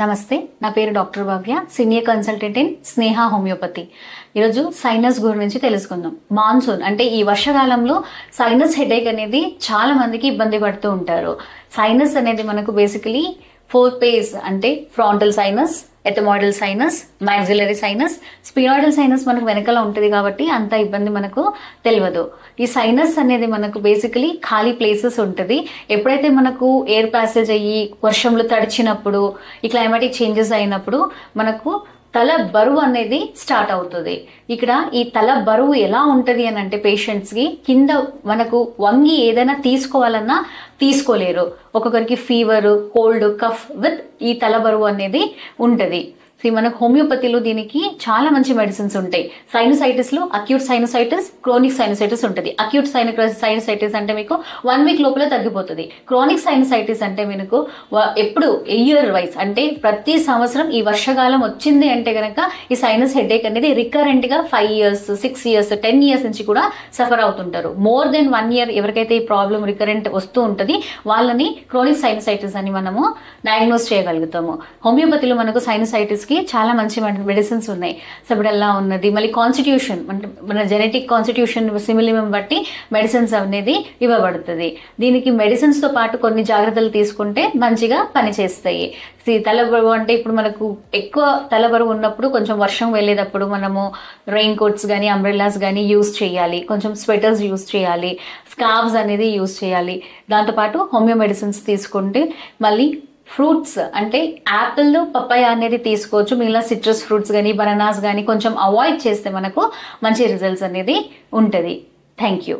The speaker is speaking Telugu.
నమస్తే, నా పేరు doctor Bhavya, senior consultant in Sneha homeopathy. ఈరోజు సైనస్ గురించి తెలుసుకుందాం. మాన్సూన్ అంటే ఈ వర్షాకాలంలో సైనస్ హెడేక్ అనేది చాలా మందికి ఇబ్బంది పడుతూ ఉంటారు. సైనస్ అనేది మనకు బేసికలీ 4 పేస్ అంటే frontal sinus, ethmoidal sinus, maxillary sinus, sphenoidal sinus మనకు వెనకాల ఉంటుంది కాబట్టి అంత ఇబ్బంది మనకు తెలియదు. ఈ సైనస్ అనేది మనకు బేసికలీ ఖాళీ ప్లేసెస్ ఉంటుంది. ఎప్పుడైతే మనకు ఎయిర్ ప్యాసేజ్ అయ్యి వర్షంలో తడిచినప్పుడు, ఈ క్లైమాటిక్ చేంజెస్ అయినప్పుడు మనకు తల బరువు అనేది స్టార్ట్ అవుతుంది. ఇక్కడ ఈ తల బరువు ఎలా ఉంటుంది అని అంటే పేషెంట్స్ కి కింద మనకు వంగి ఏదైనా తీసుకోవాలన్నా తీసుకోలేరు. ఒక్కొక్కరికి ఫీవర్, కోల్డ్, కఫ్ విత్ ఈ తల బరువు అనేది ఉంటుంది. మనకు హోమియోపతిలో దీనికి చాలా మంచి మెడిసిన్స్ ఉంటాయి. సైనసైటిస్ లో అక్యూట్ సైనసైటిస్, క్రోనిక్ సైనసైటిస్ ఉంటుంది. అక్యూట్ సైనసైటిస్ అంటే మీకు 1 వీక్ లోపల తగ్గిపోతుంది. క్రోనిక్ సైనసైటిస్ అంటే మీకు ఎప్పుడు ఇయర్ వైజ్ అంటే ప్రతి సంవత్సరం ఈ వర్షాకాలం వచ్చింది అంటే గనక ఈ సైనస్ హెడేక్ అనేది రికరెంట్ గా 5 years, 6 years, 10 years నుంచి కూడా సఫర్ అవుతుంటారు. మోర్ దెన్ 1 year ఎవరికైతే ఈ ప్రాబ్లం రికరెంట్ వస్తూ ఉంటుంది వాళ్ళని క్రోనిక్ సైనసైటిస్ అని మనము డయాగ్నోస్ చేయగలుగుతాము. హోమియోపతిలో మనకు సైనసైటిస్ కి చాలా మంచి మెడిసిన్స్ ఉన్నాయి. సబడల్లా ఉన్నది, మళ్ళీ కాన్స్టిట్యూషన్ అంటే మన జెనెటిక్ కాన్స్టిట్యూషన్ సిమిలిమం బట్టి మెడిసిన్స్ అనేది ఇవ్వబడుతుంది. దీనికి మెడిసిన్స్ తో పాటు కొన్ని జాగ్రత్తలు తీసుకుంటే మంచిగా పనిచేస్తాయి. తలబరువు అంటే ఇప్పుడు మనకు ఎక్కువ తలబరువు ఉన్నప్పుడు కొంచెం వర్షం వెళ్ళేటప్పుడు మనము రెయిన్ కోట్స్ కానీ అంబ్రెల్లాస్ కానీ యూజ్ చేయాలి. కొంచెం స్వెటర్స్ యూజ్ చేయాలి, స్కార్వ్స్ అనేది యూజ్ చేయాలి. దాంతోపాటు హోమియో మెడిసిన్స్ తీసుకుంటే మళ్ళీ ఫ్రూట్స్ అంటే యాపిల్, పప్పాయ అనేది తీసుకోవచ్చు. మిగిలిన సిట్రస్ ఫ్రూట్స్ కానీ బనానాస్ కానీ కొంచెం అవాయిడ్ చేస్తే మనకు మంచి రిజల్ట్స్ అనేది ఉంటుంది. Thank you.